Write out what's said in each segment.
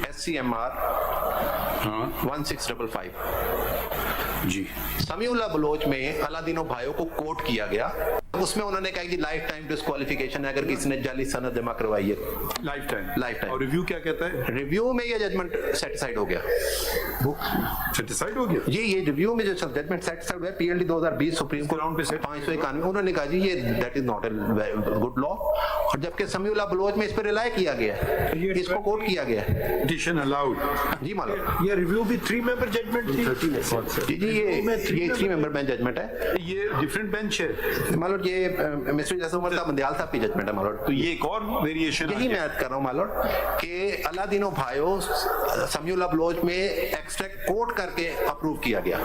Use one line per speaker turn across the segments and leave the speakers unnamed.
SCMR
हाँ
1655
जी।
Samiullah Bloch में अलादीनो भाइयों को कोर्ट किया गया। उसमें उन्होंने कहा कि लाइफ टाइम डिस्क्वालिफिकेशन है अगर किसी ने जाली सनद जमा करवाई है।
Life time.
Lifetime।
और रिव्यू क्या कहता है?
रिव्यू में ये जजमेंट सेटिसाइड हो गया।
वो सेटिस्फाइड हो गया?
ये रिव्यू में जो जजमेंट सेटिसाइड हुआ PLD 2020 सुप्रीम
ग्राउंड पे
कोर्ट 591 उन्होंने कहा जी ये that is not a good law. और जबकि समीउल्लाह बलोच में इस पर रिलाई किया गया है, इसको कोर्ट किया गया है।
Petition allowed.
जी मालूम।
ये रिव्यू भी 3 मेंबर जजमेंट थी।
जी ये 3 मेंबर बेंच जजमेंट है।
ये डिफरेंट बेंच है,
मालूम ये मिस्टर जैसे उमर साहब मंदियाल साहब की जजमेंट है मालूम।
तो ये एक और वेरिएशन
यही मैं कर रहा हूँ मालूम कि अलादीनो भाइयों समीउल्लाह बलोच में एक्सट्रैक्ट कोर्ट करके अप्रूव किया गया।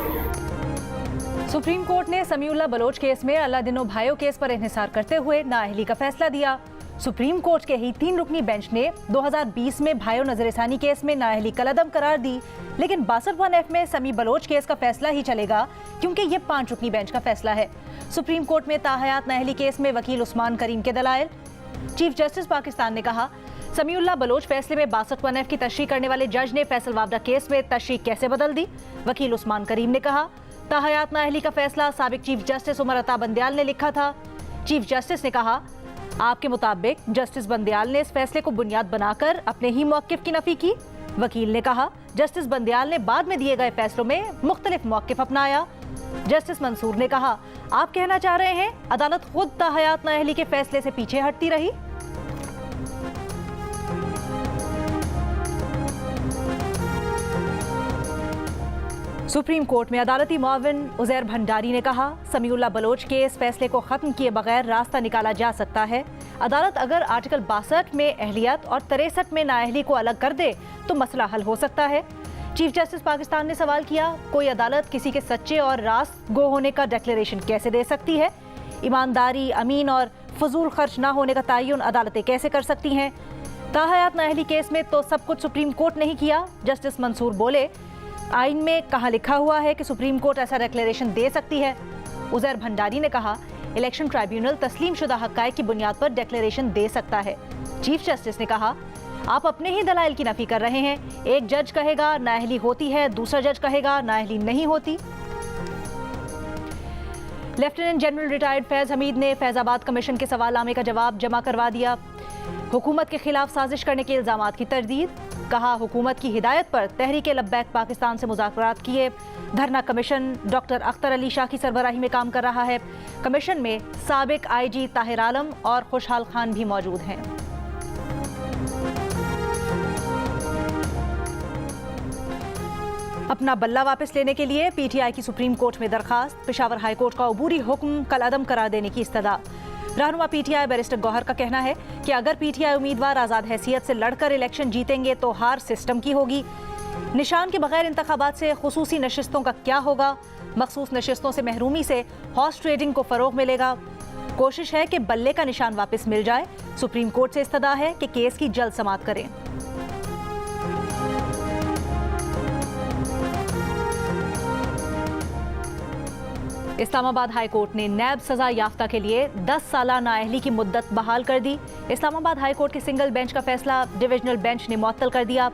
सुप्रीम कोर्ट ने समीउल्लाह बलोच केस में अलादीनो भाइयों केस पर इंहिसार करते हुए नाअहली का फैसला दिया। सुप्रीम कोर्ट के ही 3 रुकनी बेंच ने 2020 में भाइयों नजरसानी केस में नाअहली कलअदम करार दी, लेकिन 62(1)F में समी बलोच केस का फैसला ही चलेगा क्योंकि ये 5 रुकनी बेंच का फैसला है। सुप्रीम कोर्ट में ताहयात नाअहली केस में वकील उस्मान करीम के दलाइल। चीफ जस्टिस पाकिस्तान ने कहा समीउल्लाह बलोच फैसले में 62(1)F की तशरीह करने वाले जज ने फैसल वावडा केस में तशरीह कैसे बदल दी। वकील उस्मान करीम ने कहा ताहयात नाअहली का फैसला साबिक चीफ जस्टिस उमर अता बंदियाल ने लिखा था। चीफ जस्टिस ने कहा आपके मुताबिक जस्टिस बंदियाल ने इस फैसले को बुनियाद बनाकर अपने ही मौक़िफ़ की नफी की। वकील ने कहा जस्टिस बंदियाल ने बाद में दिए गए फैसलों में मुख्तलिफ मौक़िफ़ अपनाया। जस्टिस मंसूर ने कहा आप कहना चाह रहे हैं अदालत खुद ताहयात नाअहली के फैसले से पीछे हटती रही। सुप्रीम कोर्ट में अदालती मुआविन उज़ैर भंडारी ने कहा समीउल्लाह बलोच के इस फैसले को खत्म किए बगैर रास्ता निकाला जा सकता है। अदालत अगर आर्टिकल 62 में अहलियत और 63 में नाअहली को अलग कर दे तो मसला हल हो सकता है। चीफ जस्टिस पाकिस्तान ने सवाल किया कोई अदालत किसी के सच्चे और रास्त गो होने का डिक्लेरेशन कैसे दे सकती है? ईमानदारी, अमीन और फजूल खर्च ना होने का तयन अदालतें कैसे कर सकती हैं? ताहयात नाअहली केस में तो सब कुछ सुप्रीम कोर्ट ने ही किया। जस्टिस मंसूर बोले आइन में कहाँ लिखा हुआ है कि सुप्रीम कोर्ट ऐसा डिक्लेरेशन दे सकती है? उज़ैर भंडारी ने कहा इलेक्शन ट्राइब्यूनल तस्लीम शुदा हक़ाइक़ की बुनियाद पर डिक्लेरेशन दे सकता है। चीफ जस्टिस ने कहा आप अपने ही दलाइल की नफी कर रहे हैं। एक जज कहेगा नाअहली होती है, दूसरा जज कहेगा नाअहली नहीं होती। लेफ्टिनेंट जनरल रिटायर्ड फैज़ हमीद ने फैज़ाबाद कमीशन के सवालनामे का जवाब जमा करवा दिया। हुकूमत के खिलाफ साजिश करने के इल्ज़ामात की तरदीद। कहा हुकूमत की हिदायत पर तहरीक लब्बैक पाकिस्तान से मुज़ाकरात किए। धरना कमीशन डॉक्टर अख्तर अली शाह की सरबराही में काम कर रहा है। कमीशन में साबिक IG ताहिर आलम और खुशहाल खान भी मौजूद हैं। अपना बल्ला वापस लेने के लिए PTI की सुप्रीम कोर्ट में दरखास्त। पेशावर हाई कोर्ट का अबूरी हुक्म कलअदम करार देने की इस्तदा। रहनुमा PTI बैरिस्टर गौहर का कहना है कि अगर PTI उम्मीदवार आज़ाद हैसियत से लड़कर इलेक्शन जीतेंगे तो हार सिस्टम की होगी। निशान के बगैर इंतखाबात से खुसूसी नशिस्तों का क्या होगा? मखसूस नशिस्तों से महरूमी से हॉर्स ट्रेडिंग को फ़रोग मिलेगा। कोशिश है कि बल्ले का निशान वापस मिल जाए। सुप्रीम कोर्ट से इस्तदा है कि केस की जल्द समाअत करें। इस्लामाबाद हाई कोर्ट ने नैब सजा याफ्ता के लिए 10 साला नाअहली की मुद्दत बहाल कर दी। इस्लामाबाद हाई कोर्ट के सिंगल बेंच का फैसला डिविजनल बेंच ने मुअत्तल कर दिया।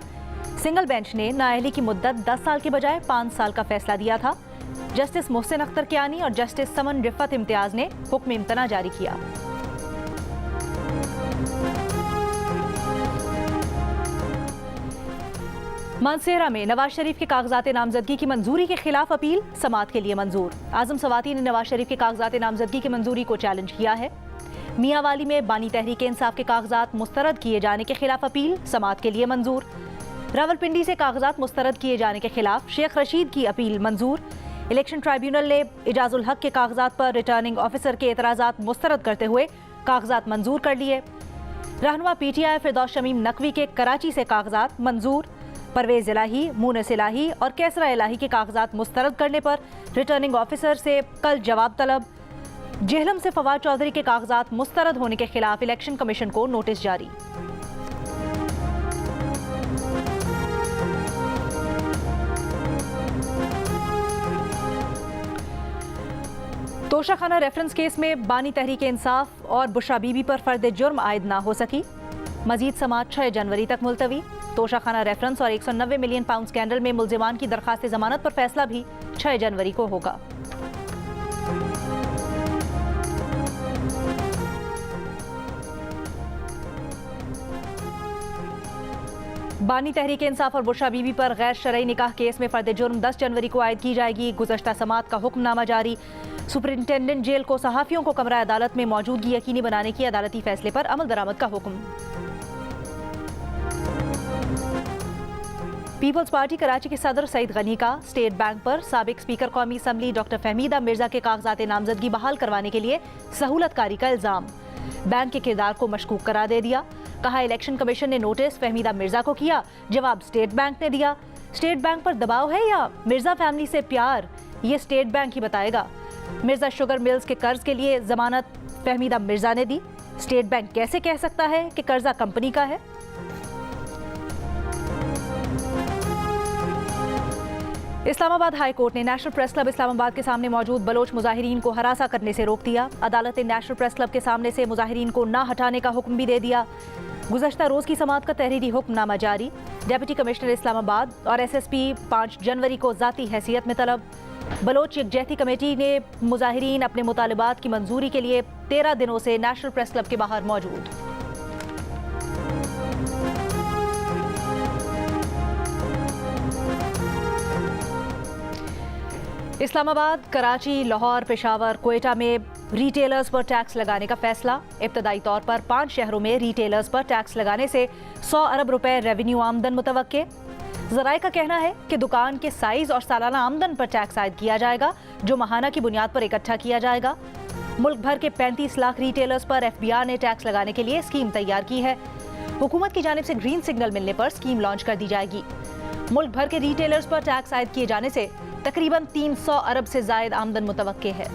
सिंगल बेंच ने नाअहली की मुद्दत 10 साल के बजाय 5 साल का फैसला दिया था। जस्टिस मोहसिन अख्तर कियानी और जस्टिस समन रिफत इम्तियाज ने हुक्म इम्तना जारी किया। मानसेरा में नवाज शरीफ के कागजात नामजदगी की मंजूरी के खिलाफ अपील समाअत के लिए मंजूर। आजम सवाती ने नवाज शरीफ के कागजात नामजदगी की मंजूरी को चैलेंज किया है। मियांवाली में बानी तहरीक इंसाफ के कागजात मुस्तरद किए जाने के खिलाफ अपील समाअत के लिए मंजूर। रावलपिंडी से कागजात मुस्तरद किए जाने के खिलाफ शेख रशीद की अपील मंजूर। इलेक्शन ट्राइब्यूनल ने इजाजुल हक के कागजात पर रिटर्निंग ऑफिसर के एतराज़ात मुस्तरद करते हुए कागजात मंजूर कर लिए। रहनुमा PTI फिरदौस शमीम नकवी के कराची से कागजात मंजूर। परवेज इलाही, मूनस इलाही और कैसरा इलाही के कागजात मुस्तरद करने पर रिटर्निंग ऑफिसर से कल जवाब तलब। जेहलम से फवाद चौधरी के कागजात मुस्तरद होने के खिलाफ इलेक्शन कमीशन को नोटिस जारी। तोशाखाना रेफरेंस केस में बानी तहरीक इंसाफ और बुशरा बीबी पर फर्द जुर्म आयद ना हो सकी। मजीद समाअत 6 जनवरी तक मुलतवी। तोशाखाना रेफरेंस और 190 मिलियन पाउंड स्कैंडल में मुल्जिमान की दरखास्त जमानत पर फैसला भी 6 जनवरी को होगा। बानी तहरीक इंसाफ और बुशरा बीबी पर गैर शरई निकाह केस में फर्द जुर्म 10 जनवरी को आयद की जाएगी। गुज़श्ता समात का हुक्मनामा जारी। सुपरिंटेंडेंट जेल को सहाफ़ियों को कमरा अदालत में मौजूदगी यकीनी बनाने की अदालती फैसले पर अमल दरामद का हुक्म। पीपल्स पार्टी कराची के सदर सईद गनी का स्टेट बैंक पर साबिक स्पीकर कौमी असम्बली डॉक्टर फहमीदा मिर्जा के कागजात नामजदगी बहाल करवाने के लिए सहूलतकारी का इल्जाम। बैंक के किरदार को मशकूक करार दे दिया। कहा इलेक्शन कमीशन ने नोटिस फहमीदा मिर्जा को किया, जवाब स्टेट बैंक ने दिया। स्टेट बैंक पर दबाव है या मिर्जा फैमिली से प्यार, ये स्टेट बैंक ही बताएगा। मिर्जा शुगर मिल्स के कर्ज के लिए जमानत फहमीदा मिर्जा ने दी। स्टेट बैंक कैसे कह सकता है कि कर्जा कंपनी का है? इस्लामाबाद हाई कोर्ट ने नेशनल प्रेस क्लब इस्लामाबाद के सामने मौजूद बलोच मुजाहिरीन को हरासा करने से रोक दिया। अदालत ने नेशनल प्रेस क्लब के सामने से मुजाहिरीन को ना हटाने का हुक्म भी दे दिया। गुज़श्ता रोज की समात का तहरीरी हुक्मनामा जारी। डिप्टी कमिश्नर इस्लामाबाद और SSP 5 जनवरी को ज़ाती हैसियत में तलब। बलोच यकजहती कमेटी ने मुजाहिरीन अपने मुतालबात की मंजूरी के लिए 13 दिनों से नेशनल प्रेस क्लब के बाहर मौजूद। इस्लामाबाद, कराची, लाहौर, पेशावर, कोयटा में रिटेलर्स पर टैक्स लगाने का फैसला। इब्तदाई तौर पर 5 शहरों में रिटेलर्स पर टैक्स लगाने से 100 अरब रुपए रेवेन्यू आमदन मुतवक्के। ज़राए का कहना है कि दुकान के साइज और सालाना आमदन पर टैक्स आयद किया जाएगा, जो माहाना की बुनियाद पर इकट्ठा किया जाएगा। मुल्क भर के 35 लाख रिटेलर्स पर FBR ने टैक्स लगाने के लिए स्कीम तैयार की है। हुकूमत की जानिब से ग्रीन सिग्नल मिलने पर स्कीम लॉन्च कर दी जाएगी। मुल्क भर के रिटेलर्स पर टैक्स आयद किए जाने से तकरीबन 300 अरब से जायद आमदन मुतवक्के है।